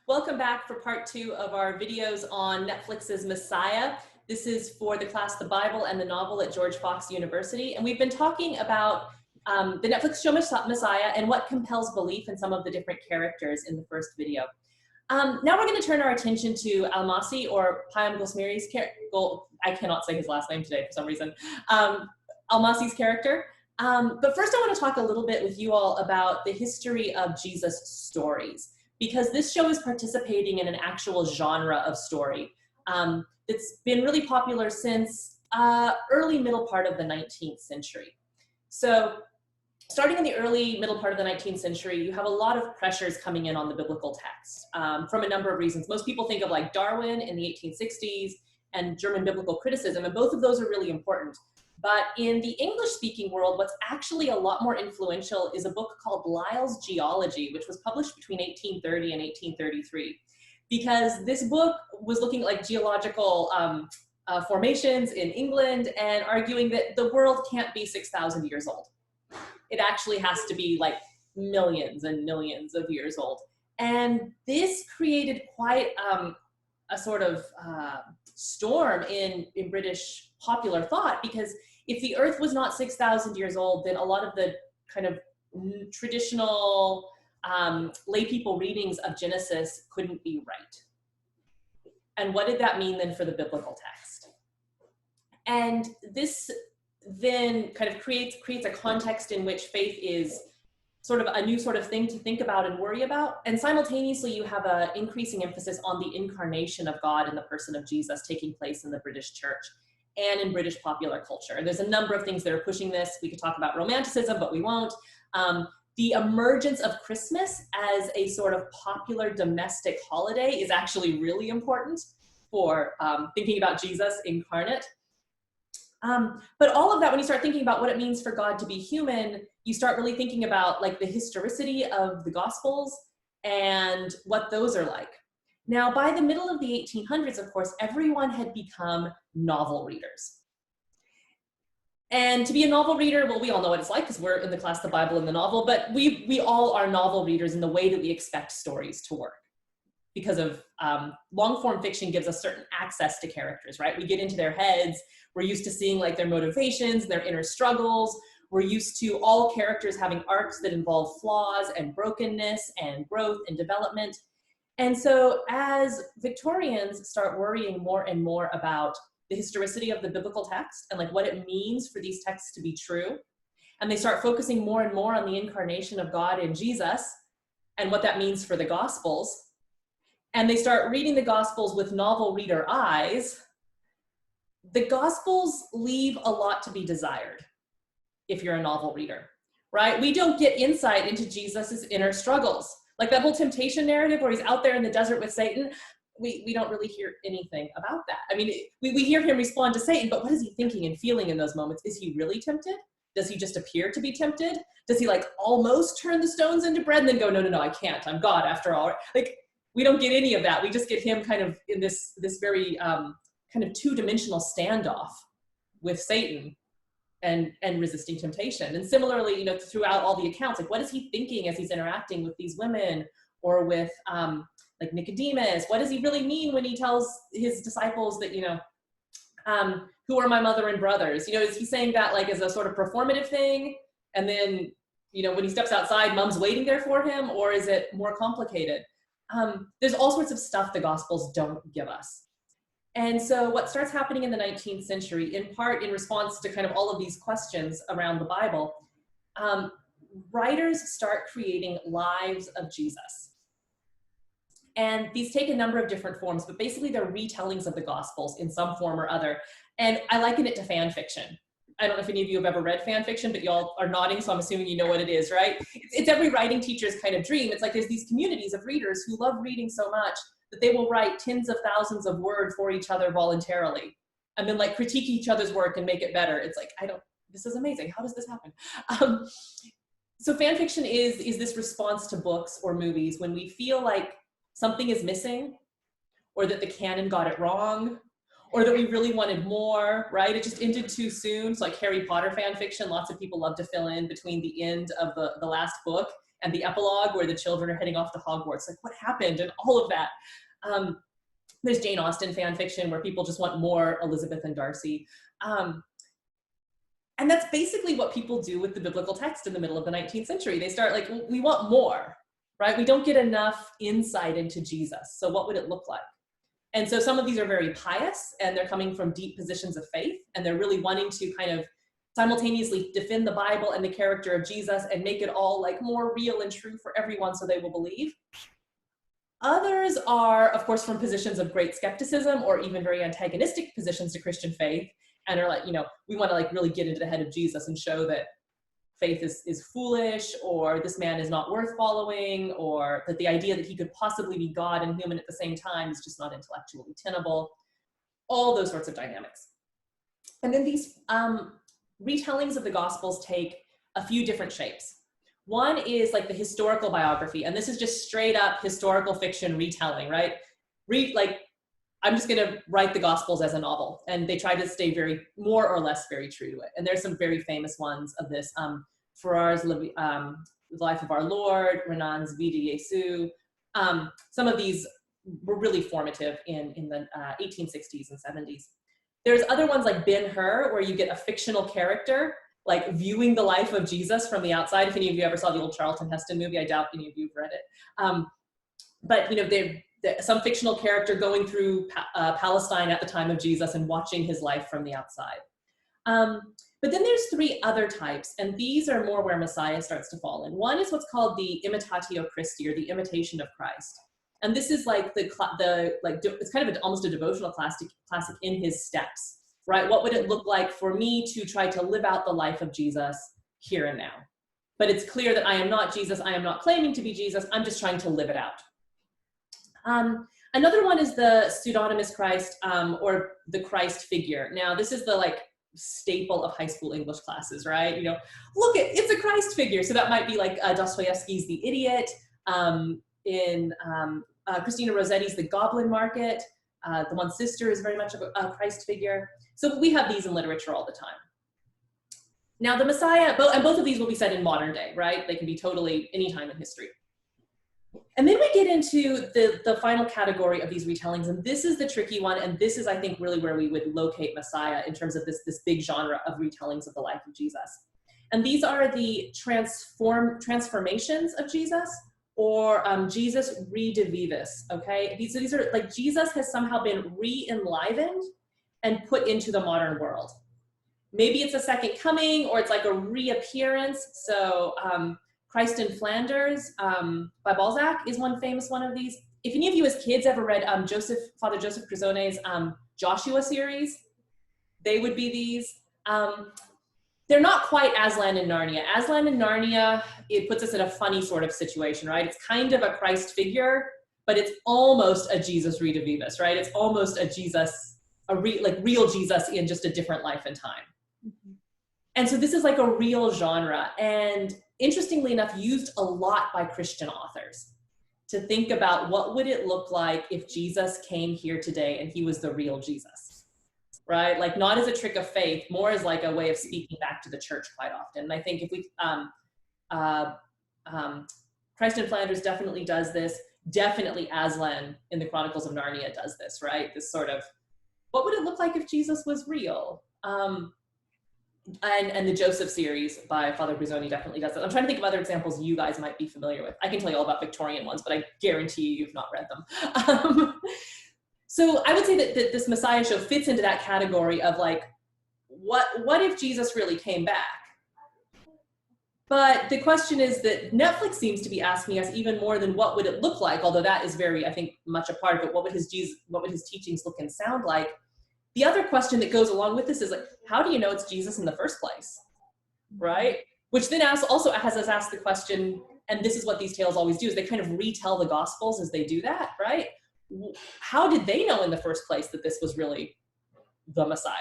Welcome back for part 2 of our videos on Netflix's Messiah. This is for the class The Bible and the Novel at George Fox University. And we've been talking about the Netflix show Messiah and what compels belief in some of the different characters in the first video. Now we're going to turn our attention to Al-Masih, or Payam Goldsmiri's character. I cannot say his last name today for some reason. Al-Masih's character. But first I want to talk a little bit with you all about the history of Jesus' stories, because this show is participating in an actual genre of story that's been really popular since early middle part of the 19th century. So starting in the early middle part of the 19th century, you have a lot of pressures coming in on the biblical text from a number of reasons. Most people think of like Darwin in the 1860s and German biblical criticism, and both of those are really important. But in the English-speaking world, what's actually a lot more influential is a book called Lyell's Geology, which was published between 1830 and 1833. Because this book was looking at like geological formations in England and arguing that the world can't be 6,000 years old. It actually has to be like millions and millions of years old. And this created quite a sort of storm in British popular thought, because if the earth was not 6,000 years old, then a lot of the kind of traditional lay people readings of Genesis couldn't be right. And what did that mean then for the biblical text? And this then kind of creates a context in which faith is sort of a new sort of thing to think about and worry about. And simultaneously, you have an increasing emphasis on the incarnation of God in the person of Jesus taking place in the British church and in British popular culture. And there's a number of things that are pushing this. We could talk about romanticism, but we won't. The emergence of Christmas as a sort of popular domestic holiday is actually really important for thinking about Jesus incarnate. But all of that, when you start thinking about what it means for God to be human, you start really thinking about like the historicity of the Gospels and what those are like. Now, by the middle of the 1800s, of course, everyone had become novel readers. And to be a novel reader, well, we all know what it's like because we're in the class, The Bible and the Novel, but we all are novel readers in the way that we expect stories to work. Because of long form fiction gives us certain access to characters, right? We get into their heads. We're used to seeing like their motivations, their inner struggles. We're used to all characters having arcs that involve flaws and brokenness and growth and development. And so as Victorians start worrying more and more about the historicity of the biblical text and like what it means for these texts to be true, and they start focusing more and more on the incarnation of God in Jesus and what that means for the Gospels, and they start reading the Gospels with novel reader eyes, the Gospels leave a lot to be desired if you're a novel reader, right? We don't get insight into Jesus's inner struggles. Like that whole temptation narrative where he's out there in the desert with Satan, we don't really hear anything about that. I mean, we hear him respond to Satan, but what is he thinking and feeling in those moments? Is he really tempted? Does he just appear to be tempted? Does he like almost turn the stones into bread and then go, no, I can't. I'm God after all. Like, we don't get any of that. We just get him kind of in this very kind of two-dimensional standoff with Satan and resisting temptation. And similarly, throughout all the accounts, like what is he thinking as he's interacting with these women or with like Nicodemus? What does he really mean when he tells his disciples that, who are my mother and brothers? Is he saying that like as a sort of performative thing? And then, when he steps outside, mom's waiting there for him, or is it more complicated? There's all sorts of stuff the Gospels don't give us. And so what starts happening in the 19th century, in part in response to kind of all of these questions around the Bible, writers start creating lives of Jesus. And these take a number of different forms, but basically they're retellings of the Gospels in some form or other. And I liken it to fan fiction. I don't know if any of you have ever read fan fiction, but y'all are nodding, so I'm assuming you know what it is, right? It's every writing teacher's kind of dream. It's like there's these communities of readers who love reading so much that they will write tens of thousands of words for each other voluntarily, and then like critique each other's work and make it better. It's like, this is amazing. How does this happen? So fan fiction is this response to books or movies when we feel like something is missing, or that the canon got it wrong, or that we really wanted more, right? It just ended too soon. So like Harry Potter fan fiction, lots of people love to fill in between the end of the last book and the epilogue where the children are heading off to Hogwarts, like what happened and all of that. There's Jane Austen fan fiction where people just want more Elizabeth and Darcy. And that's basically what people do with the biblical text in the middle of the 19th century. They start like, we want more, right? We don't get enough insight into Jesus. So what would it look like? And so some of these are very pious and they're coming from deep positions of faith and they're really wanting to kind of simultaneously defend the Bible and the character of Jesus and make it all like more real and true for everyone so they will believe. Others are, of course, from positions of great skepticism or even very antagonistic positions to Christian faith and are like, we want to like really get into the head of Jesus and show that faith is foolish, or this man is not worth following, or that the idea that he could possibly be God and human at the same time is just not intellectually tenable. All those sorts of dynamics. And then these retellings of the Gospels take a few different shapes. One is like the historical biography, and this is just straight up historical fiction retelling, right? I'm just going to write the Gospels as a novel, and they try to stay very, more or less, very true to it. And there's some very famous ones of this. Farrar's The Life of Our Lord, Renan's Vie de Jésus. Some of these were really formative in the 1860s and 70s. There's other ones like Ben-Hur, where you get a fictional character like viewing the life of Jesus from the outside. If any of you ever saw the old Charlton Heston movie, I doubt any of you have read it. But some fictional character going through Palestine at the time of Jesus and watching his life from the outside. But then there's three other types, and these are more where Messiah starts to fall in. One is what's called the imitatio Christi, or the imitation of Christ. And this is like it's kind of almost a devotional classic in his steps, right? What would it look like for me to try to live out the life of Jesus here and now? But it's clear that I am not Jesus. I am not claiming to be Jesus. I'm just trying to live it out. Another one is the pseudonymous Christ, or the Christ figure. Now, this is the staple of high school English classes, right? Look, it's a Christ figure. So that might be like Dostoevsky's The Idiot, in Christina Rossetti's The Goblin Market. The One Sister is very much a Christ figure. So we have these in literature all the time. Now the Messiah, and both of these will be said in modern day, right? They can be totally any time in history. And then we get into the final category of these retellings, and this is the tricky one, and this is, I think, really where we would locate Messiah in terms of this big genre of retellings of the life of Jesus. And these are the transformations of Jesus, or Jesus redivivis, okay? These are like Jesus has somehow been re-enlivened and put into the modern world. Maybe it's a second coming, or it's like a reappearance. So Christ in Flanders by Balzac is one famous one of these. If any of you as kids ever read Father Joseph Crisone's Joshua series, they would be these. They're not quite Aslan and Narnia. Aslan and Narnia, it puts us in a funny sort of situation, right? It's kind of a Christ figure, but it's almost a Jesus redivivus, right? It's almost a Jesus, real Jesus in just a different life and time. Mm-hmm. And so this is like a real genre, and interestingly enough, used a lot by Christian authors to think about what would it look like if Jesus came here today and he was the real Jesus, right? Like not as a trick of faith, more as like a way of speaking back to the church quite often. And I think if we, Christ in Flanders definitely does this. Definitely Aslan in the Chronicles of Narnia does this, right? This sort of, what would it look like if Jesus was real? And the Joseph series by Father Brisoni definitely does that. I'm trying to think of other examples you guys might be familiar with. I can tell you all about Victorian ones, but I guarantee you've not read them. So I would say that this Messiah show fits into that category of like, what if Jesus really came back? But the question is that Netflix seems to be asking us even more than what would it look like, although that is very, I think, much a part of it. What would his teachings look and sound like? The other question that goes along with this is like, how do you know it's Jesus in the first place, right? Which then also has us ask the question, and this is what these tales always do, is they kind of retell the Gospels as they do that, right? How did they know in the first place that this was really the Messiah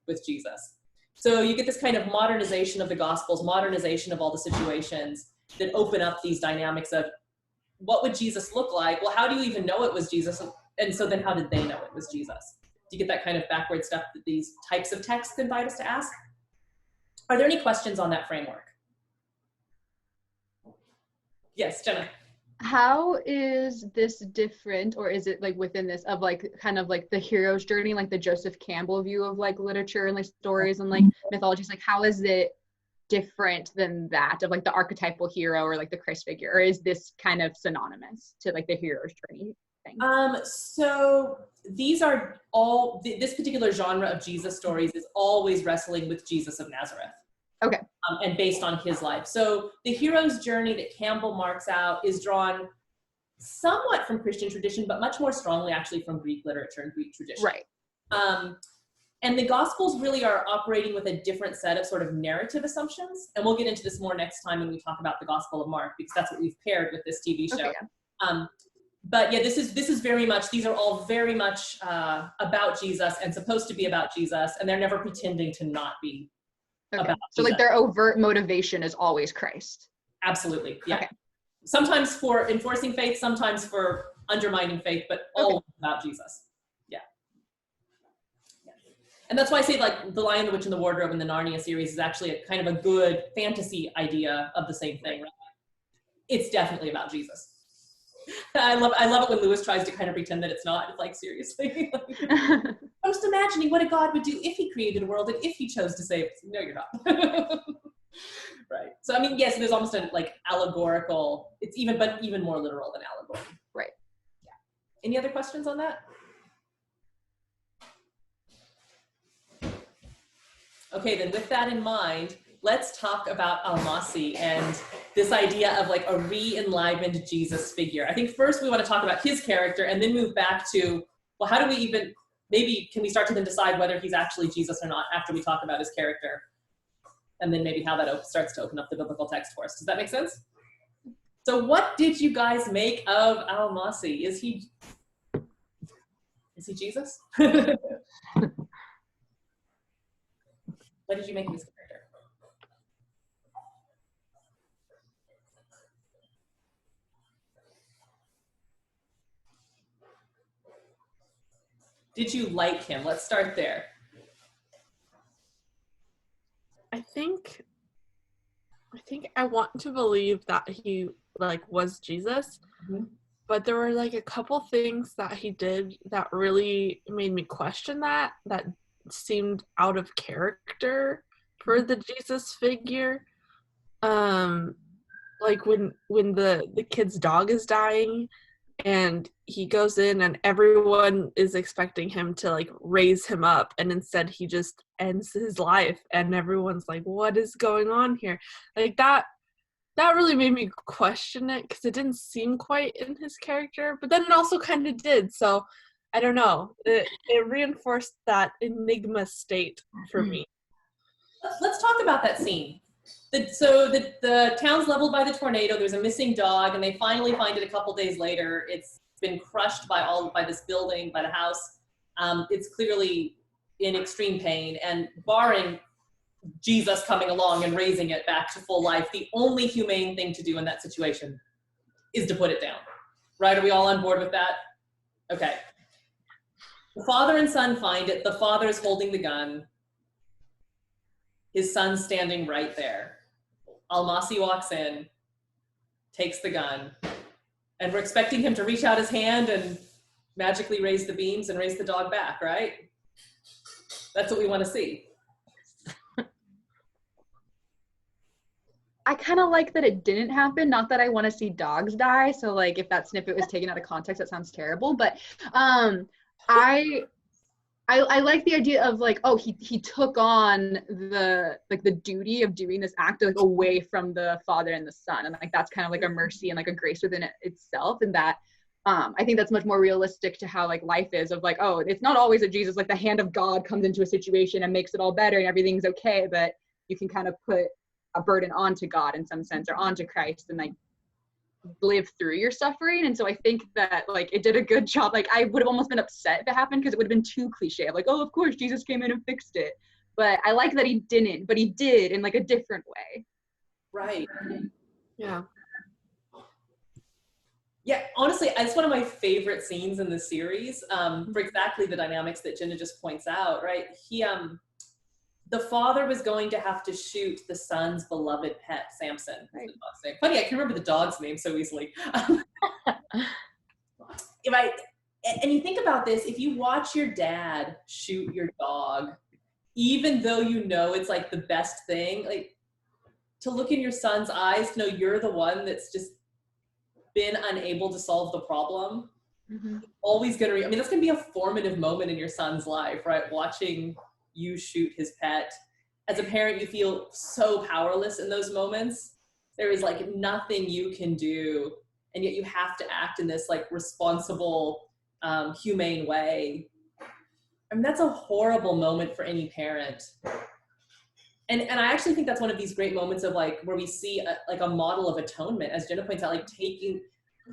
with Jesus? So you get this kind of modernization of the Gospels, modernization of all the situations that open up these dynamics of what would Jesus look like? Well, how do you even know it was Jesus? And so then how did they know it was Jesus? Do you get that kind of backward stuff that these types of texts invite us to ask? Are there any questions on that framework? Yes, Jenna. How is this different, or is it like within this of like kind of like the hero's journey, like the Joseph Campbell view of like literature and like stories and like mythologies? Like how is it different than that of like the archetypal hero or like the Christ figure, or is this kind of synonymous to like the hero's journey thing? So these are all, this particular genre of Jesus stories is always wrestling with Jesus of Nazareth. Okay. And based on his life. So the hero's journey that Campbell marks out is drawn somewhat from Christian tradition, but much more strongly actually from Greek literature and Greek tradition. Right. And the Gospels really are operating with a different set of sort of narrative assumptions. And we'll get into this more next time when we talk about the Gospel of Mark, because that's what we've paired with this TV show. Okay, yeah. But yeah, this is very much, these are all very much about Jesus and supposed to be about Jesus, and they're never pretending to not be about so Jesus. like their overt motivation is always Christ. Absolutely, yeah. Okay. Sometimes for enforcing faith, sometimes for undermining faith, but all about Jesus. Yeah. And that's why I say like The Lion, the Witch, and the Wardrobe in the Narnia series is actually a kind of a good fantasy idea of the same thing. Right? It's definitely about Jesus. I love it when Lewis tries to kind of pretend that it's not. It's like, seriously. I'm just imagining what a God would do if he created a world and if he chose to save us. No, you're not. Right. So, I mean, yes, there's almost a like allegorical, but even more literal than allegory. Right. Yeah. Any other questions on that? Okay, then with that in mind, let's talk about Al-Masih and this idea of like a re-enlivened Jesus figure. I think first we want to talk about his character and then move back to, well, how do we even, maybe can we start to then decide whether he's actually Jesus or not after we talk about his character? And then maybe how that starts to open up the biblical text for us. Does that make sense? So what did you guys make of Al-Masih? Is he Jesus? What did you make of his character? Did you like him? Let's start there. I think I want to believe that he like was Jesus, but there were like a couple things that he did that really made me question that seemed out of character for the Jesus figure. Like when the kid's dog is dying and he goes in and everyone is expecting him to like raise him up, and instead he just ends his life and everyone's like, what is going on here? Like that really made me question it because it didn't seem quite in his character, but then it also kind of did. So I don't know. It reinforced that enigma state for me. Let's talk about that scene. The town's leveled by the tornado. There's a missing dog, and they finally find it a couple days later. It's been crushed by this building, by the house. It's clearly in extreme pain, and barring Jesus coming along and raising it back to full life, the only humane thing to do in that situation is to put it down. Right? Are we all on board with that? Okay. The father and son find it. The father's holding the gun. His son's standing right there. Al-Masih walks in, takes the gun, and we're expecting him to reach out his hand and magically raise the beams and raise the dog back, right? That's what we want to see. I kind of like that it didn't happen. Not that I want to see dogs die. So like if that snippet was taken out of context, that sounds terrible. But I like the idea of like, oh, he took on the duty of doing this act like away from the father and the son, and like that's kind of like a mercy and like a grace within itself, and that I think that's much more realistic to how like life is of like, oh, it's not always a Jesus, like the hand of God comes into a situation and makes it all better and everything's okay, but you can kind of put a burden onto God in some sense or onto Christ and like live through your suffering. And so I think that like it did a good job. Like I would have almost been upset if it happened because it would have been too cliche of like, oh, of course Jesus came in and fixed it, but I like that he didn't, but he did in like a different way. Right. Yeah, honestly, it's one of my favorite scenes in the series for exactly the dynamics that Jenna just points out, right? the father was going to have to shoot the son's beloved pet, Samson. Right. The dog's name. Funny, I can remember the dog's name so easily. And you think about this, if you watch your dad shoot your dog, even though you know it's like the best thing, like to look in your son's eyes, to know you're the one that's just been unable to solve the problem, always gonna, that's gonna be a formative moment in your son's life, right? Watching you shoot his pet. As a parent, you feel so powerless in those moments. There is like nothing you can do, and yet you have to act in this like responsible, humane way. That's a horrible moment for any parent. And I actually think that's one of these great moments of like where we see a model of atonement, as Jenna points out, like taking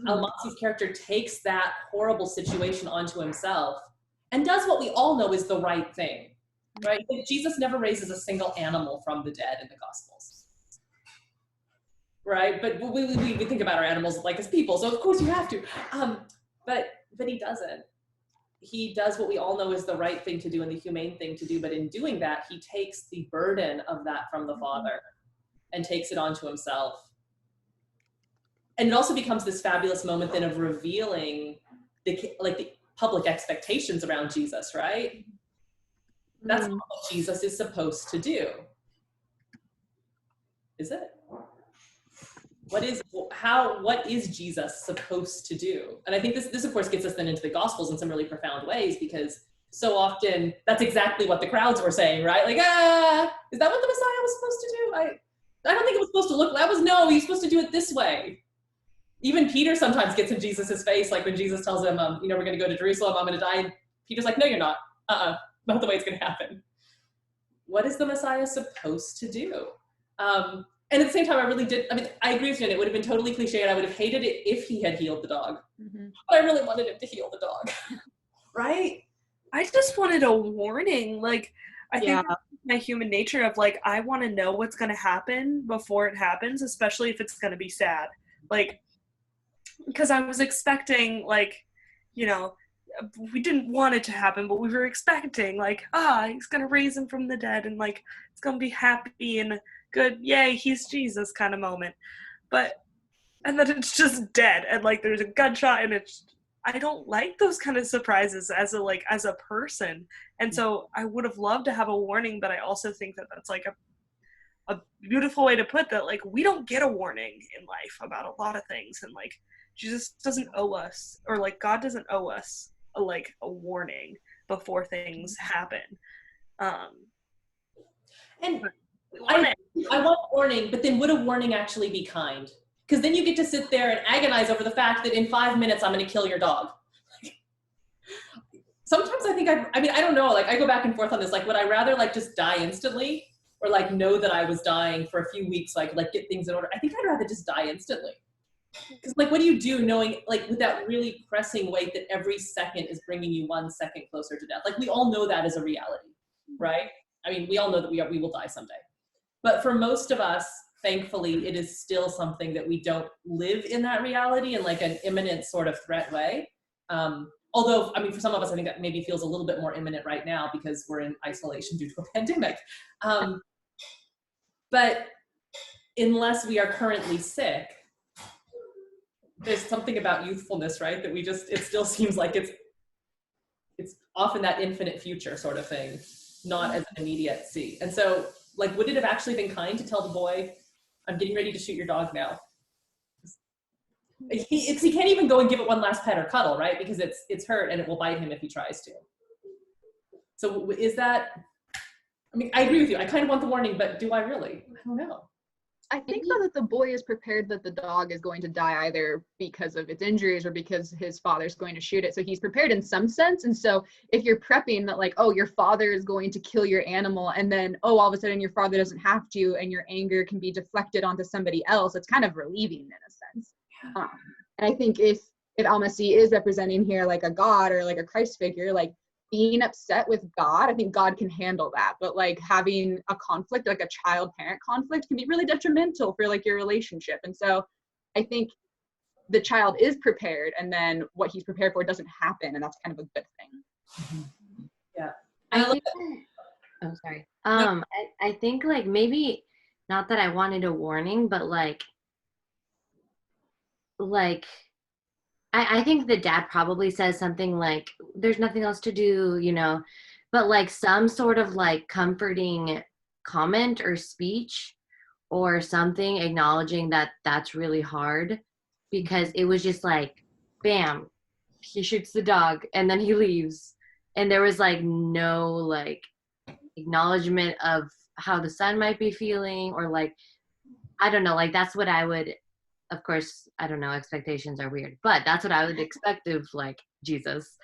Al-Masih's character takes that horrible situation onto himself and does what we all know is the right thing, right? Jesus never raises a single animal from the dead in the Gospels, right? But we think about our animals like as people, so of course you have to. But he doesn't. He does what we all know is the right thing to do and the humane thing to do, but in doing that, he takes the burden of that from the Father and takes it onto himself. And it also becomes this fabulous moment then of revealing the public expectations around Jesus, right? That's not what Jesus is supposed to do. Is it? What is Jesus supposed to do? And I think this of course gets us then into the Gospels in some really profound ways, because so often that's exactly what the crowds were saying, right? Like, is that what the Messiah was supposed to do? I don't think it was supposed to look, he's supposed to do it this way. Even Peter sometimes gets in Jesus's face, like when Jesus tells him, we're going to go to Jerusalem, I'm going to die. And Peter's like, no, you're not. Not the way it's going to happen. What is the Messiah supposed to do? And at the same time, I agree with you, and it would have been totally cliche, and I would have hated it if he had healed the dog. But I really wanted him to heal the dog. Right? I just wanted a warning. Like, I think that's my human nature of, like, I want to know what's going to happen before it happens, especially if it's going to be sad. Like, because I was expecting, like, we didn't want it to happen, but we were expecting, like, he's going to raise him from the dead, and, like, it's going to be happy and good, yay, he's Jesus kind of moment. And then it's just dead, and like there's a gunshot, and I don't like those kind of surprises as a person. And so I would have loved to have a warning, but I also think that that's like a beautiful way to put that, like, we don't get a warning in life about a lot of things, and like Jesus doesn't owe us, or like God doesn't owe us a warning before things happen. I want a warning, but then would a warning actually be kind? Because then you get to sit there and agonize over the fact that in 5 minutes I'm going to kill your dog. Sometimes I think I don't know, like I go back and forth on this. Like, would I rather like just die instantly, or like know that I was dying for a few weeks, like get things in order? I think I'd rather just die instantly. Because like, what do you do knowing, like, with that really pressing weight that every second is bringing you 1 second closer to death? Like, we all know that is a reality, right? We all know that we will die someday. But for most of us, thankfully, it is still something that we don't live in that reality in like an imminent sort of threat way. Although, for some of us, I think that maybe feels a little bit more imminent right now because we're in isolation due to a pandemic. But unless we are currently sick, there's something about youthfulness, right? That it still seems like it's often that infinite future sort of thing, not as an immediacy. And so, like, would it have actually been kind to tell the boy, I'm getting ready to shoot your dog now? He can't even go and give it one last pet or cuddle, right? Because it's hurt and it will bite him if he tries to. So is that, I agree with you. I kind of want the warning, but do I really? I don't know. I think though that the boy is prepared that the dog is going to die either because of its injuries or because his father's going to shoot it. So he's prepared in some sense. And so if you're prepping that, like, oh, your father is going to kill your animal, and then, oh, all of a sudden your father doesn't have to, and your anger can be deflected onto somebody else, it's kind of relieving in a sense. And I think if Al-Masih is representing here like a God or like a Christ figure, like being upset with God, I think God can handle that. But like having a conflict, like a child-parent conflict, can be really detrimental for like your relationship. And so I think the child is prepared, and then what he's prepared for doesn't happen, and that's kind of a good thing. Yeah. Oh, sorry. I think like maybe not that I wanted a warning, but like I think the dad probably says something like, there's nothing else to do, you know, but like some sort of like comforting comment or speech or something acknowledging that that's really hard, because it was just like, bam, he shoots the dog and then he leaves. And there was like no like acknowledgement of how the son might be feeling, or like, I don't know, like that's what I would, of course, I don't know, expectations are weird, but that's what I would expect of like Jesus.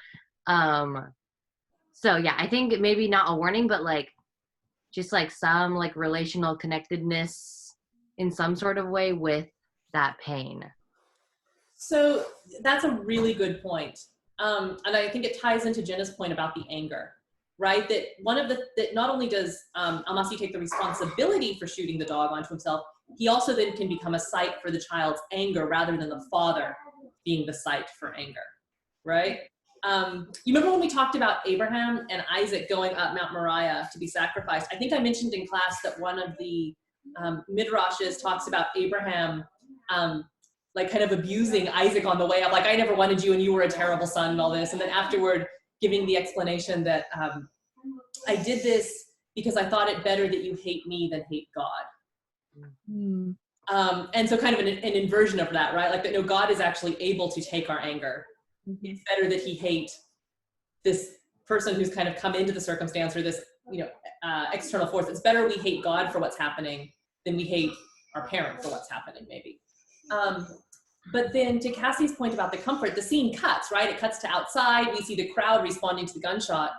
So yeah, I think maybe not a warning, but like just like some like relational connectedness in some sort of way with that pain. So that's a really good point. And I think it ties into Jenna's point about the anger, right? That that not only does Al-Masih take the responsibility for shooting the dog onto himself, he also then can become a site for the child's anger rather than the father being the site for anger, right? You remember when we talked about Abraham and Isaac going up Mount Moriah to be sacrificed? I think I mentioned in class that one of the midrashes talks about Abraham like kind of abusing Isaac on the way up, like, I never wanted you and you were a terrible son and all this. And then afterward giving the explanation that I did this because I thought it better that you hate me than hate God. Mm. And so kind of an inversion of that, right? Like that, no, God is actually able to take our anger. Mm-hmm. It's better that he hate this person who's kind of come into the circumstance, or this, external force. It's better we hate God for what's happening than we hate our parent for what's happening, maybe. But then to Cassie's point about the comfort, the scene cuts, right? It cuts to outside. We see the crowd responding to the gunshot,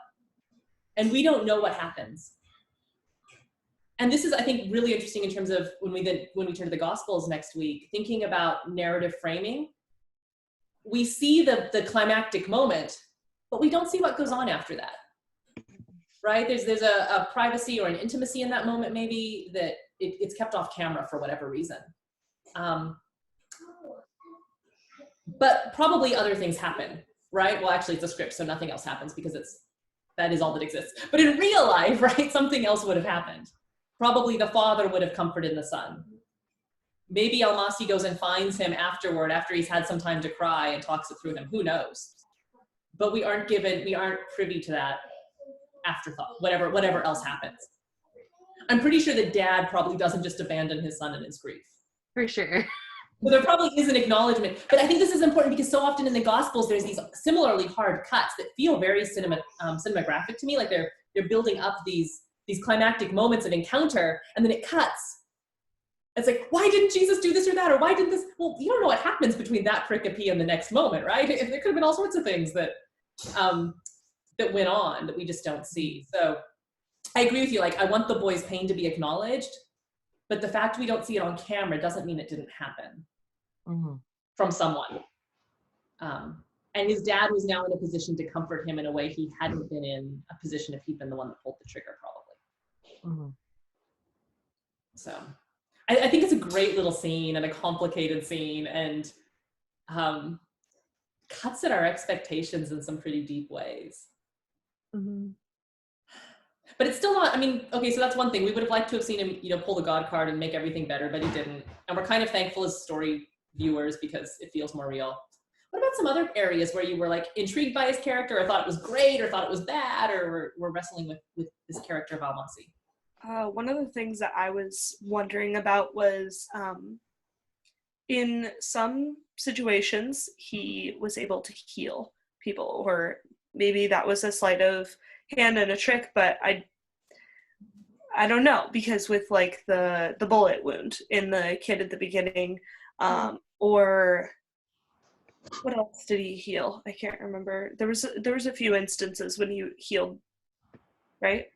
and we don't know what happens. And this is, I think, really interesting in terms of when we turn to the Gospels next week, thinking about narrative framing. We see the climactic moment, but we don't see what goes on after that, right? There's a privacy or an intimacy in that moment, maybe, that it's kept off camera for whatever reason. But probably other things happen, right? Well, actually, it's a script, so nothing else happens because that is all that exists. But in real life, right, something else would have happened. Probably the father would have comforted the son. Maybe Al-Masih goes and finds him afterward, after he's had some time to cry, and talks it through him. Who knows? But we aren't privy to that afterthought, whatever else happens. I'm pretty sure that dad probably doesn't just abandon his son in his grief. For sure. So there probably is an acknowledgement, but I think this is important because so often in the Gospels there's these similarly hard cuts that feel very cinematographic to me, like they're building up these climactic moments of encounter, and then it cuts. It's like, why didn't Jesus do this or that, or why did this? Well, you don't know what happens between that pericope and the next moment, right? There could have been all sorts of things that went on that we just don't see. So I agree with you. Like, I want the boy's pain to be acknowledged, but the fact we don't see it on camera doesn't mean it didn't happen. Mm-hmm. From someone. And his dad was now in a position to comfort him in a way he hadn't been in a position if he'd been the one that pulled the trigger, probably. Mm-hmm. So I think it's a great little scene and a complicated scene, and cuts at our expectations in some pretty deep ways. Mm-hmm. But it's still not, I mean, okay, so that's one thing. We would have liked to have seen him, pull the God card and make everything better, but he didn't. And we're kind of thankful as story viewers because it feels more real. What about some other areas where you were like intrigued by his character, or thought it was great, or thought it was bad, or were wrestling with this character of Al-Masih? One of the things that I was wondering about was in some situations he was able to heal people, or maybe that was a sleight of hand and a trick, but I don't know, because with like the bullet wound in the kid at the beginning, or what else did he heal? I can't remember. There was a few instances when he healed, right?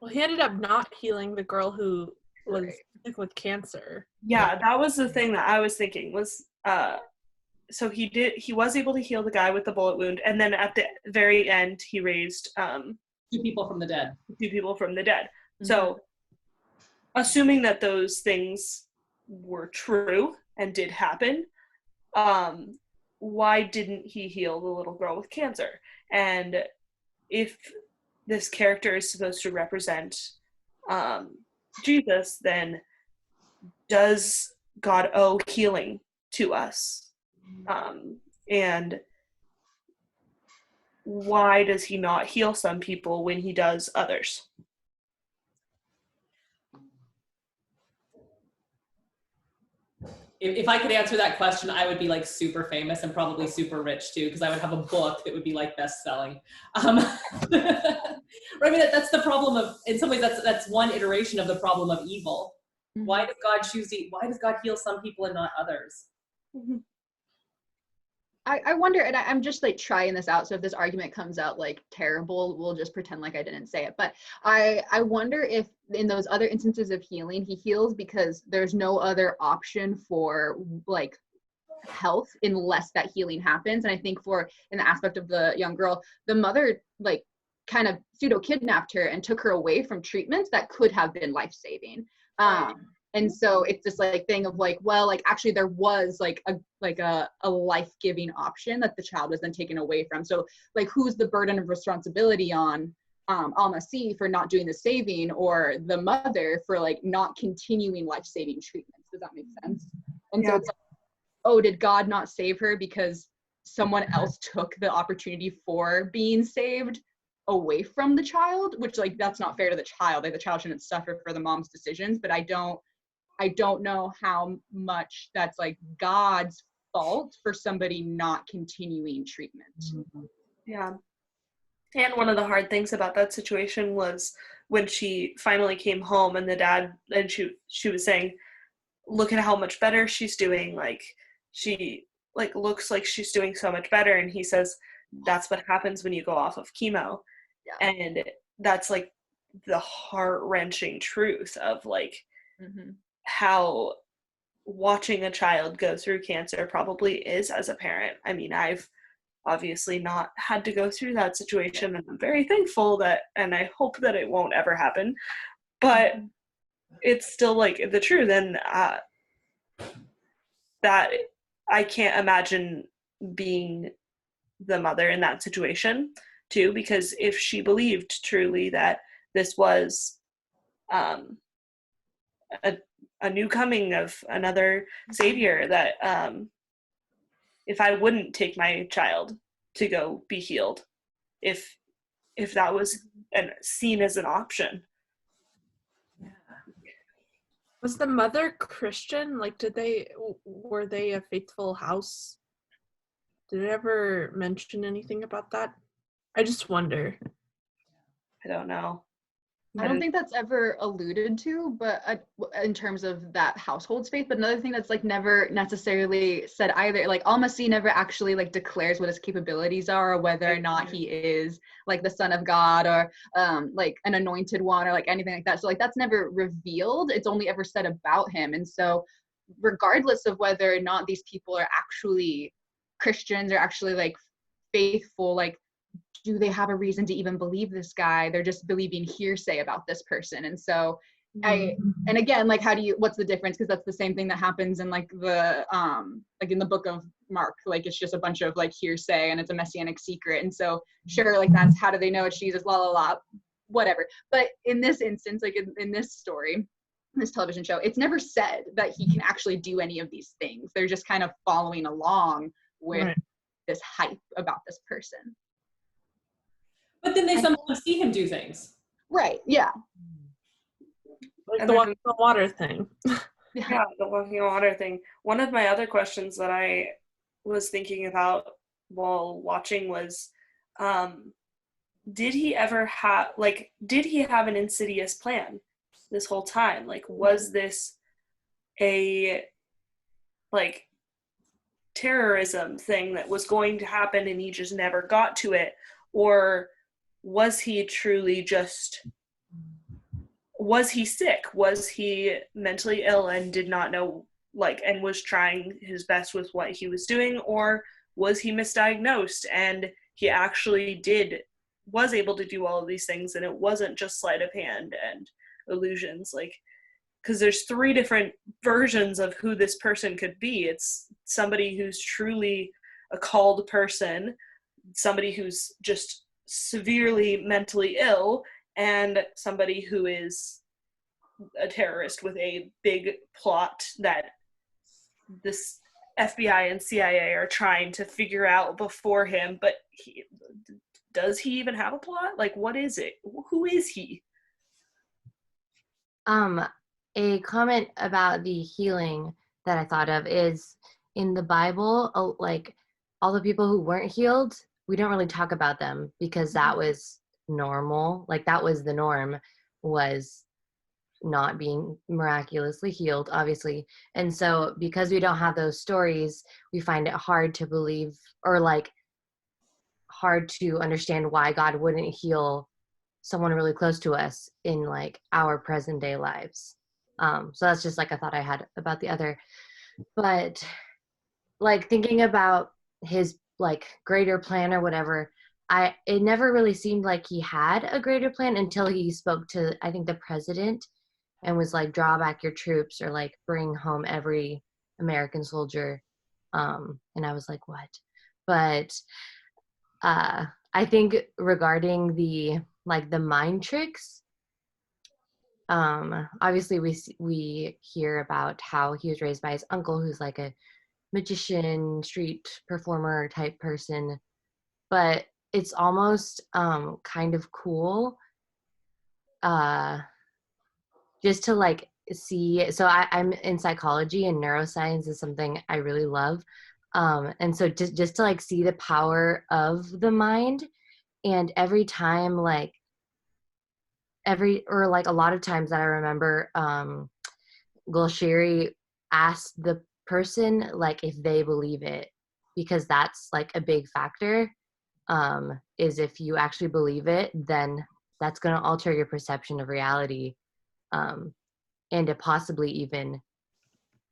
Well, he ended up not healing the girl who was sick with cancer. Yeah, that was the thing that I was thinking was, so he was able to heal the guy with the bullet wound, and then at the very end he raised two people from the dead. Mm-hmm. So assuming that those things were true and did happen, why didn't he heal the little girl with cancer? And if this character is supposed to represent Jesus, then does God owe healing to us? And why does he not heal some people when he does others? If I could answer that question, I would be like super famous and probably super rich too, because I would have a book that would be like best selling. But I mean, that's the problem of, in some ways, that's one iteration of the problem of evil. Mm-hmm. Why does God heal some people and not others? Mm-hmm. I wonder, and I'm just like trying this out, so if this argument comes out like terrible, we'll just pretend like I didn't say it. But I wonder if in those other instances of healing, he heals because there's no other option for like health unless that healing happens. And I think for in the aspect of the young girl, the mother like kind of pseudo kidnapped her and took her away from treatments that could have been life-saving. And so it's this like thing of like, well, like actually there was like a life-giving option that the child was then taken away from. So like, who's the burden of responsibility on Al-Masih for not doing the saving, or the mother for like not continuing life-saving treatments? Does that make sense? And so it's like, oh, did God not save her because someone else took the opportunity for being saved away from the child? Which like, that's not fair to the child. Like the child shouldn't suffer for the mom's decisions, but I don't know how much that's like God's fault for somebody not continuing treatment. Yeah. And one of the hard things about that situation was when she finally came home and the dad, and she was saying, look at how much better she's doing. Like she like looks like she's doing so much better. And he says, that's what happens when you go off of chemo. Yeah. And that's like the heart-wrenching truth of like, how watching a child go through cancer probably is as a parent. I mean, I've obviously not had to go through that situation, and I'm very thankful that, and I hope that it won't ever happen, but it's still like the truth. And that I can't imagine being the mother in that situation too, because if she believed truly that this was a new coming of another savior, that if I wouldn't take my child to go be healed, if that was seen as an option. Was the mother Christian? Like, were they a faithful house? Did it ever mention anything about that? I just wonder. I don't know. I don't think that's ever alluded to, but in terms of that household's faith. But another thing that's like never necessarily said either, like Al-Masih never actually like declares what his capabilities are, or whether or not he is like the son of God, or like an anointed one, or like anything like that. So like that's never revealed. It's only ever said about him. And so regardless of whether or not these people are actually Christians or actually like faithful, like, do they have a reason to even believe this guy? They're just believing hearsay about this person. And so and again, like, what's the difference? Because that's the same thing that happens in like the like in the book of Mark. Like it's just a bunch of like hearsay and it's a messianic secret. And so sure, like that's, how do they know it's Jesus, la la la, whatever. But in this instance, like in this story, this television show, it's never said that he can actually do any of these things. They're just kind of following along with this hype about this person. But then they sometimes see him do things. Right, yeah. Like the walking on water thing. Yeah, the walking on water thing. One of my other questions that I was thinking about while watching was, did he have an insidious plan this whole time? Like, was this a like terrorism thing that was going to happen and he just never got to it? Or was he truly was he sick? Was he mentally ill and did not know, like, and was trying his best with what he was doing? Or was he misdiagnosed and he actually was able to do all of these things and it wasn't just sleight of hand and illusions? Like, because there's 3 different versions of who this person could be. It's somebody who's truly a called person, somebody who's just severely mentally ill and somebody who is a terrorist with a big plot that this FBI and CIA are trying to figure out before him, but does he even have a plot? Like, what is it? Who is he? A comment about the healing that I thought of is in the Bible, like all the people who weren't healed, we don't really talk about them because that was normal. Like that was the norm, was not being miraculously healed, obviously. And so because we don't have those stories, we find it hard to believe, or like hard to understand why God wouldn't heal someone really close to us in like our present day lives. So that's just like a thought I had about the other. But like thinking about his like greater plan or whatever, it never really seemed like he had a greater plan until he spoke to, I think, the president and was like, draw back your troops or like bring home every American soldier. And I was like, what? But I think regarding the like the mind tricks, obviously we hear about how he was raised by his uncle, who's like a magician, street performer type person, but it's almost kind of cool just to like see. So I'm in psychology, and neuroscience is something I really love, and so just to like see the power of the mind. And every time, like like a lot of times that I remember, Gulshiri asked the person like if they believe it, because that's like a big factor, is if you actually believe it, then that's going to alter your perception of reality, and to possibly even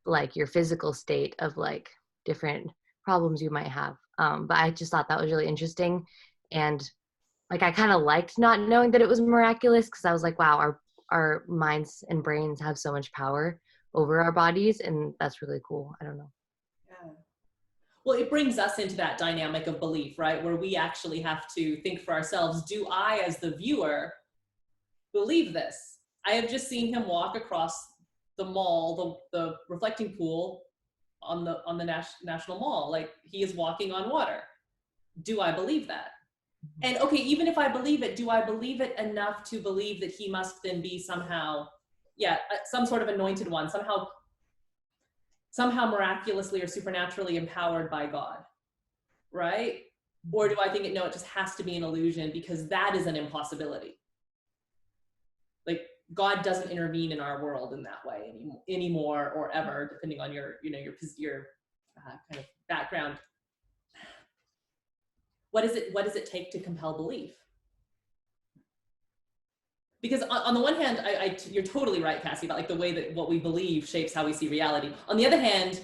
like your physical state of like different problems you might have. But I just thought that was really interesting. And like I kind of liked not knowing that it was miraculous, because I was like, wow, our minds and brains have so much power over our bodies, and that's really cool. I don't know. Yeah. Well, it brings us into that dynamic of belief, right? Where we actually have to think for ourselves, do I, as the viewer, believe this? I have just seen him walk across the mall, the reflecting pool on the National Mall. Like, he is walking on water. Do I believe that? And okay, even if I believe it, do I believe it enough to believe that he must then be somehow, some sort of anointed one, somehow miraculously or supernaturally empowered by God, right? Or do I think no, it just has to be an illusion, because that is an impossibility. Like, God doesn't intervene in our world in that way anymore or ever, depending on your kind of background. What does it take to compel belief? Because on the one hand, you're totally right, Cassie, about like the way that what we believe shapes how we see reality. On the other hand,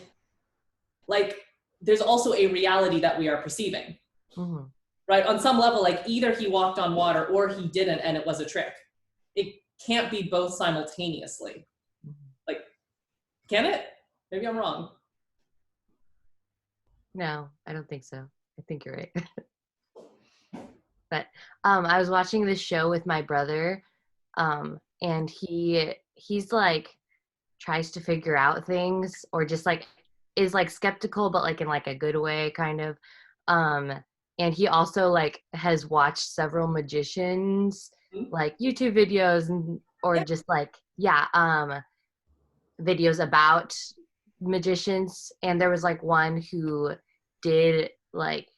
like there's also a reality that we are perceiving, right? On some level, like either he walked on water or he didn't, and it was a trick. It can't be both simultaneously. Like, can it? Maybe I'm wrong. No, I don't think so. I think you're right. But I was watching this show with my brother, and he's like tries to figure out things, or just like is like skeptical, but like in like a good way, kind of. And he also like has watched several magicians, like YouTube videos, or just like videos about magicians. And there was like one who did like,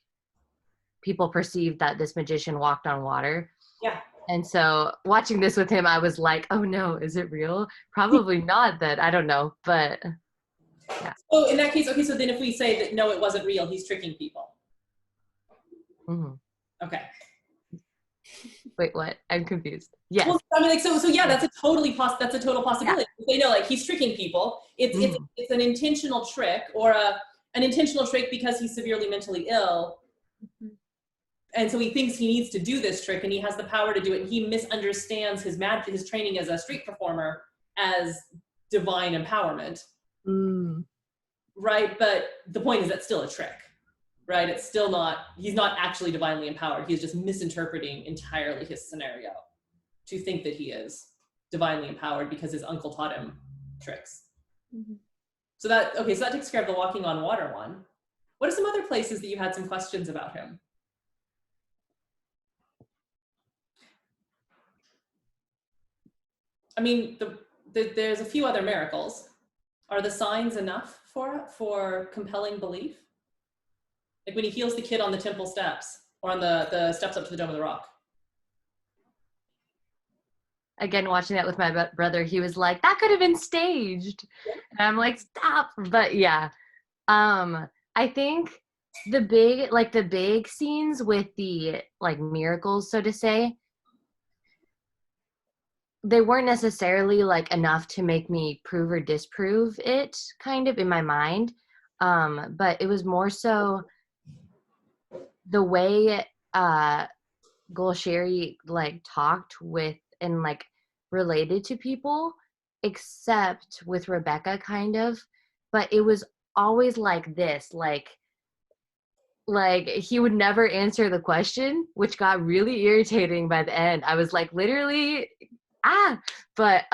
people perceived that this magician walked on water. Yeah. And so watching this with him, I was like, oh no, is it real? Probably not, then. I don't know, but yeah. So in that case, okay, so then if we say that no, it wasn't real, he's tricking people. Okay. Wait, what? I'm confused. Yes. Well, I mean, like, so yeah, that's a total possibility. Yeah. They know, like, he's tricking people. It's an intentional trick, or an intentional trick because he's severely mentally ill. And so he thinks he needs to do this trick, and he has the power to do it. And he misunderstands his training as a street performer as divine empowerment. Right? But the point is, that's still a trick. right? It's still not, he's not actually divinely empowered. He's just misinterpreting entirely his scenario to think that he is divinely empowered because his uncle taught him tricks. Mm-hmm. So that takes care of the walking on water one. What are some other places that you had some questions about him? I mean, there's a few other miracles. Are the signs enough for compelling belief? Like when he heals the kid on the temple steps or on the steps up to the Dome of the Rock. Again, watching that with my brother, he was like, that could have been staged. And I'm like, stop. But yeah, I think the big scenes with the like miracles, so to say, they weren't necessarily like enough to make me prove or disprove it, kind of in my mind. But it was more so the way Golsheri like talked with and like related to people, except with Rebecca, kind of. But it was always like this, like he would never answer the question, which got really irritating by the end. I was like, literally, but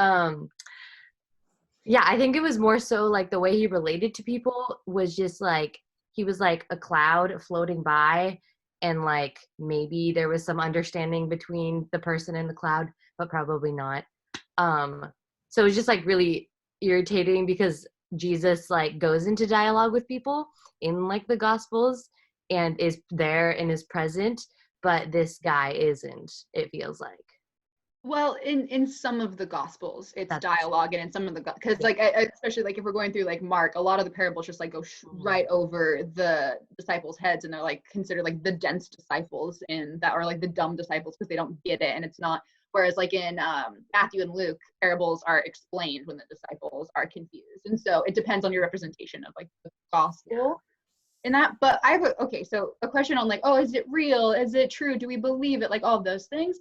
yeah, I think it was more so like the way he related to people was just like he was like a cloud floating by, and like maybe there was some understanding between the person and the cloud, but probably not. So it was just like really irritating because Jesus like goes into dialogue with people in like the Gospels and is there and is present, but this guy isn't, it feels like. Well, in some of the Gospels, it's That's dialogue, and in some of the, because like especially like if we're going through like Mark, a lot of the parables just like go right over the disciples' heads, and they're like considered like the dense disciples, and that are like the dumb disciples because they don't get it, and it's not. Whereas like in Matthew and Luke, parables are explained when the disciples are confused, and so it depends on your representation of like the gospel. In that, but I have so a question on like, oh, is it real? Is it true? Do we believe it? Like all of those things.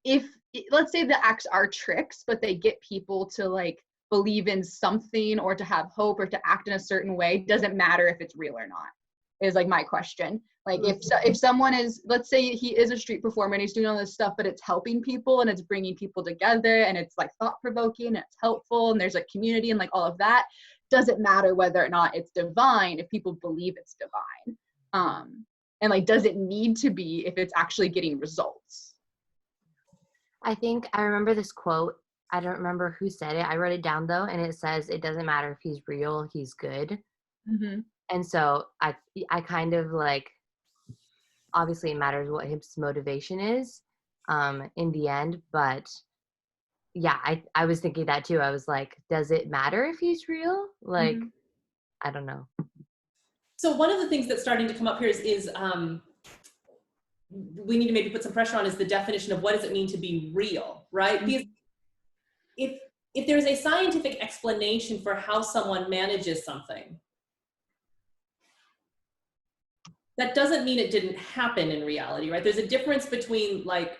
If let's say the acts are tricks, but they get people to like believe in something or to have hope or to act in a certain way, doesn't matter if it's real or not, is like my question. Like if someone is, let's say he is a street performer and he's doing all this stuff, but it's helping people and it's bringing people together and it's like thought-provoking and it's helpful and there's a community and like all of that, doesn't matter whether or not it's divine if people believe it's divine. And like, does it need to be if it's actually getting results? I think I remember this quote. I don't remember who said it. I wrote it down though, and it says, "It doesn't matter if he's real, he's good." Mm-hmm. And so I kind of like, obviously it matters what his motivation is, in the end. But yeah, I was thinking that too. I was like, does it matter if he's real? Like, I don't know. So one of the things that's starting to come up here is we need to maybe put some pressure on is the definition of what does it mean to be real, right? Because if there's a scientific explanation for how someone manages something, that doesn't mean it didn't happen in reality, right? There's a difference between like,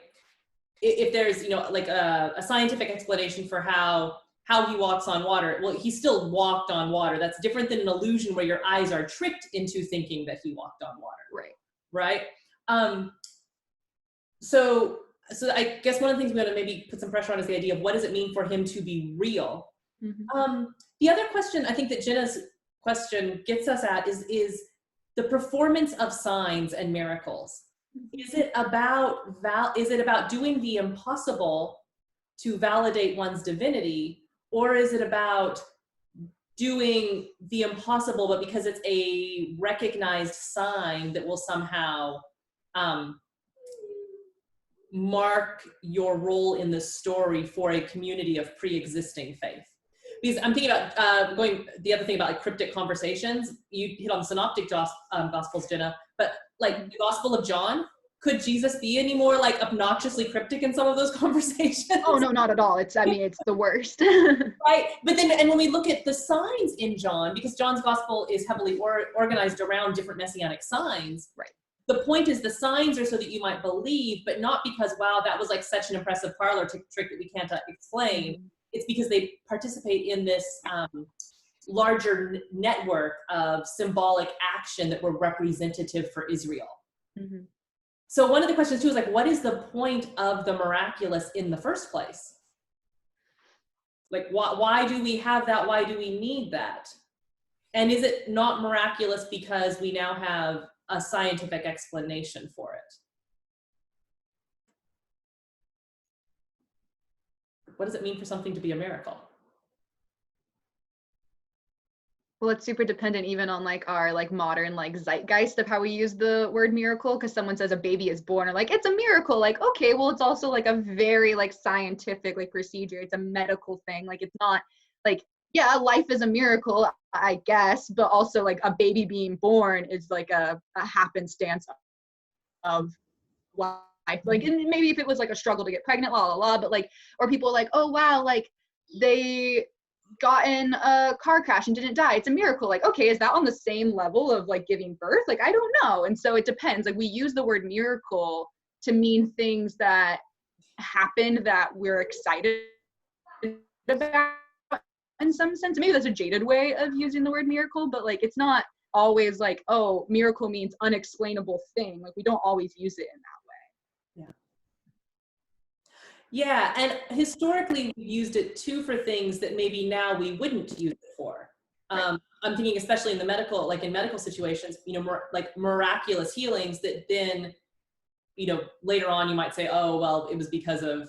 if there's, you know, like a scientific explanation for how he walks on water, well, he still walked on water. That's different than an illusion where your eyes are tricked into thinking that he walked on water. Right? So I guess one of the things we want to maybe put some pressure on is the idea of what does it mean for him to be real? The other question I think that Jenna's question gets us at is the performance of signs and miracles. Is it about doing the impossible to validate one's divinity, or is it about doing the impossible but because it's a recognized sign that will somehow mark your role in the story for a community of pre-existing faith? Because I'm thinking about the other thing about like cryptic conversations. You hit on the synoptic gospels, Jenna, but like the Gospel of John, could Jesus be any more like obnoxiously cryptic in some of those conversations? Oh no, not at all. It's the worst. Right, but then, and when we look at the signs in John, because John's gospel is heavily organized around different messianic signs, right? The point is the signs are so that you might believe, but not because, wow, that was like such an impressive parlor trick that we can't explain. It's because they participate in this larger network of symbolic action that were representative for Israel. Mm-hmm. So one of the questions too is like, what is the point of the miraculous in the first place? Like, why do we have that? Why do we need that? And is it not miraculous because we now have a scientific explanation for it? What does it mean for something to be a miracle? Well, it's super dependent even on like our like modern like zeitgeist of how we use the word miracle, because someone says a baby is born or like it's a miracle, like okay, well it's also like a very like scientific like procedure. It's a medical thing. Like it's not like, yeah, life is a miracle, I guess, but also like a baby being born is like a happenstance of life. Like, and maybe if it was like a struggle to get pregnant, but like, or people are like, oh wow, like they got in a car crash and didn't die, it's a miracle. Like, okay, is that on the same level of like giving birth? Like, I don't know. And so it depends. Like, we use the word miracle to mean things that happened that we're excited about in some sense. Maybe that's a jaded way of using the word miracle, but like it's not always like, oh, miracle means unexplainable thing. Like we don't always use it in that way. Yeah, and historically we've used it too for things that maybe now we wouldn't use it for. I'm thinking especially in the medical, like in medical situations, you know, like miraculous healings that then, you know, later on you might say, oh, well, it was because of,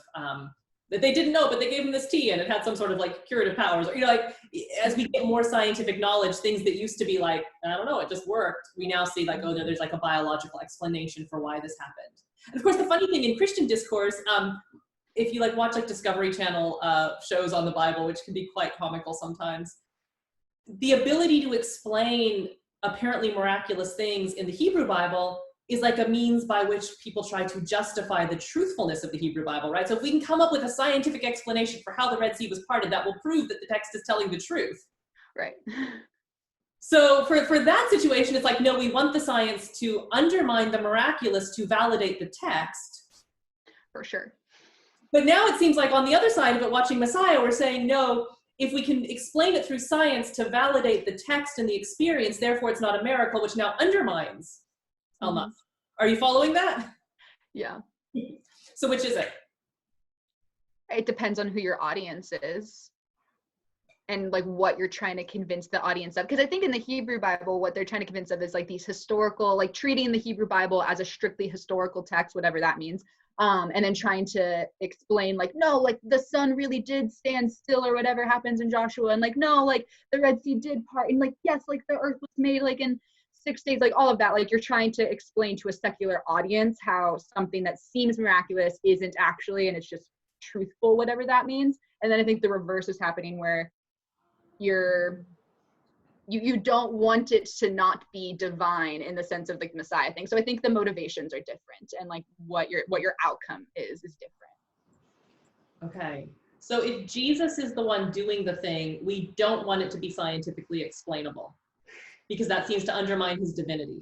that they didn't know, but they gave them this tea and it had some sort of like curative powers. Or, you know, like as we get more scientific knowledge, things that used to be like, I don't know, it just worked. We now see like, oh, no, there's like a biological explanation for why this happened. And of course, the funny thing in Christian discourse, if you like watch like Discovery Channel shows on the Bible, which can be quite comical sometimes, the ability to explain apparently miraculous things in the Hebrew Bible is like a means by which people try to justify the truthfulness of the Hebrew Bible, right? So if we can come up with a scientific explanation for how the Red Sea was parted, that will prove that the text is telling the truth. Right. So for that situation, it's like, no, we want the science to undermine the miraculous to validate the text. For sure. But now it seems like on the other side of it, watching Messiah, we're saying, no, if we can explain it through science to validate the text and the experience, therefore it's not a miracle, which now undermines Al-Masih. Are you following that? Yeah. So which is it? It depends on who your audience is and like what you're trying to convince the audience of. Because I think in the Hebrew Bible, what they're trying to convince of is like these historical, like treating the Hebrew Bible as a strictly historical text, whatever that means. And then trying to explain like, no, like the sun really did stand still or whatever happens in Joshua. And like, no, like the Red Sea did part. And like, yes, like the earth was made like in 6 days, like all of that. Like you're trying to explain to a secular audience how something that seems miraculous isn't actually, and it's just truthful, whatever that means. And then I think the reverse is happening where you don't want it to not be divine in the sense of like Messiah thing. So I think the motivations are different and like what your outcome is different. Okay. So if Jesus is the one doing the thing, we don't want it to be scientifically explainable because that seems to undermine his divinity.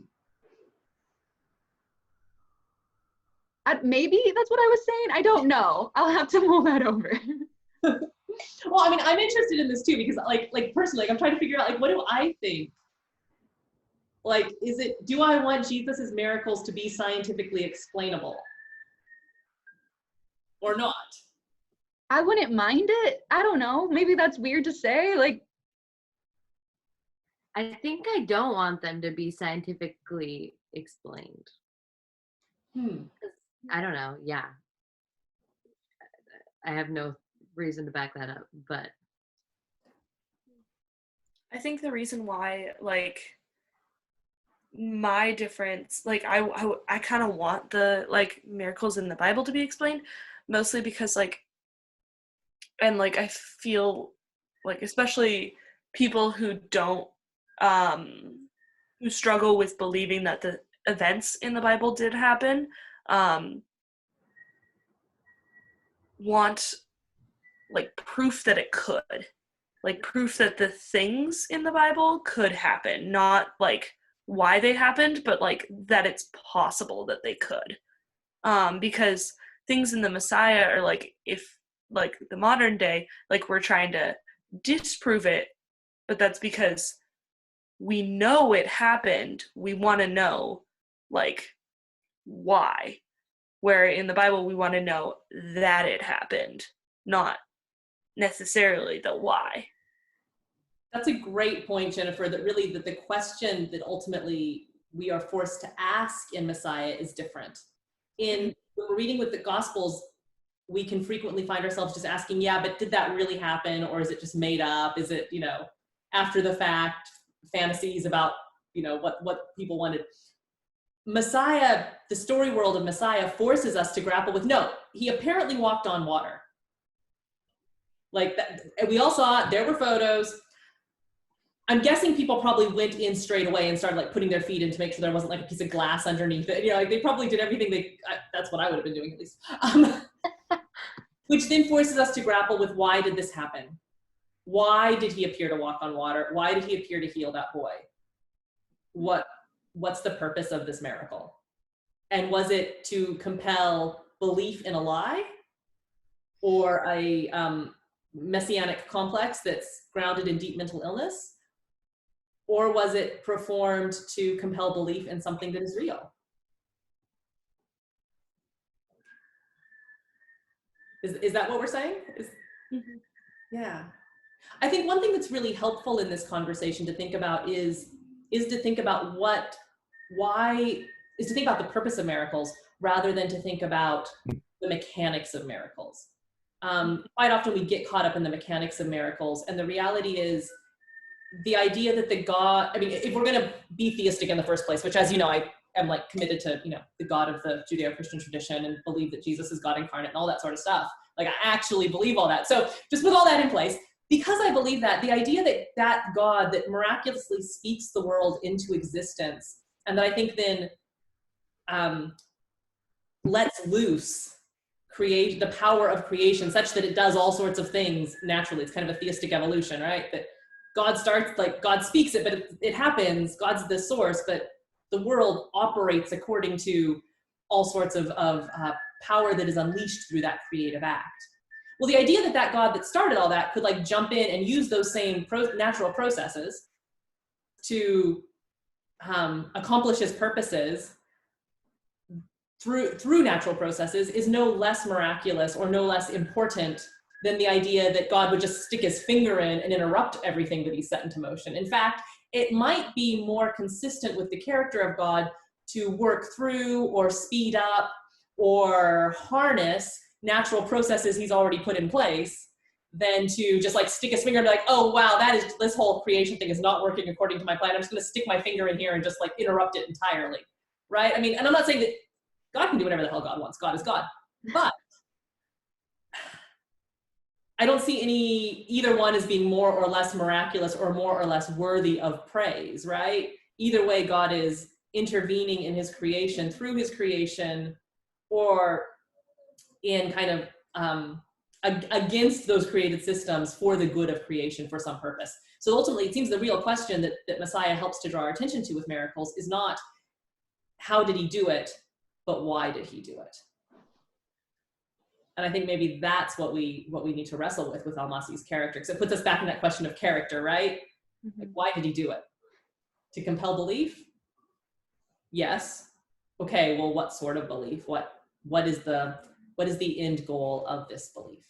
Maybe that's what I was saying. I don't know. I'll have to mull that over. Well, I mean, I'm interested in this too because like personally, like, I'm trying to figure out like, what do I think? Like, do I want Jesus's miracles to be scientifically explainable or not? I wouldn't mind it. I don't know. Maybe that's weird to say. Like, I think I don't want them to be scientifically explained. I don't know. Yeah. I have no reason to back that up, but I think the reason why, like, my difference, like, I kind of want the, like, miracles in the Bible to be explained, mostly because, like, and, like, I feel, like, especially people who don't, who struggle with believing that the events in the Bible did happen, want, like, proof that it could. Like, proof that the things in the Bible could happen, not, like, why they happened, but, like, that it's possible that they could. Because things in the Messiah are, like, if, like, the modern day, like, we're trying to disprove it but that's because we know it happened. We want to know, like, why. Where in the Bible, we want to know that it happened, not necessarily the why. That's a great point, Jennifer, that really that the question that ultimately we are forced to ask in Messiah is different. When we're reading with the Gospels, we can frequently find ourselves just asking, yeah, but did that really happen? Or is it just made up? Is it, after the fact fantasies about, what people wanted? Messiah, the story world of Messiah forces us to grapple with, no, he apparently walked on water. Like that, we all saw it, there were photos. I'm guessing people probably went in straight away and started like putting their feet in to make sure there wasn't like a piece of glass underneath it. Like they probably did everything that's what I would have been doing at least. Which then forces us to grapple with, why did this happen? Why did he appear to walk on water? Why did he appear to heal that boy? What's the purpose of this miracle? And was it to compel belief in a lie or a messianic complex that's grounded in deep mental illness? Or was it performed to compel belief in something that is real? Is that what we're saying? Yeah. I think one thing that's really helpful in this conversation to think about is to think about to think about the purpose of miracles rather than to think about the mechanics of miracles. Quite often we get caught up in the mechanics of miracles, and the reality is the idea that if we're going to be theistic in the first place, which, as you know, I am like committed to, the God of the Judeo-Christian tradition and believe that Jesus is God incarnate and all that sort of stuff. Like I actually believe all that. So just with all that in place, because I believe that, the idea that God that miraculously speaks the world into existence, and that I think then lets loose create the power of creation such that it does all sorts of things naturally. It's kind of a theistic evolution, right? That God speaks it, but it happens. God's the source, but the world operates according to all sorts of power that is unleashed through that creative act. Well, the idea that God that started all that could like jump in and use those same natural processes to accomplish his purposes through natural processes is no less miraculous or no less important than the idea that God would just stick his finger in and interrupt everything that he set into motion. In fact, it might be more consistent with the character of God to work through or speed up or harness natural processes he's already put in place than to just like stick his finger and be like, oh wow, this whole creation thing is not working according to my plan. I'm just going to stick my finger in here and just like interrupt it entirely, right? I mean, and I'm not saying that God can do whatever the hell God wants. God is God. But I don't see either one as being more or less miraculous or more or less worthy of praise, right? Either way, God is intervening in his creation, through his creation, or in kind of against those created systems for the good of creation for some purpose. So ultimately, it seems the real question that Messiah helps to draw our attention to with miracles is not how did he do it, but why did he do it? And I think maybe that's what we need to wrestle with Al-Masih's character, because it puts us back in that question of character, right? Mm-hmm. Like, why did he do it? To compel belief? Yes. Okay, well, what sort of belief? What is the end goal of this belief?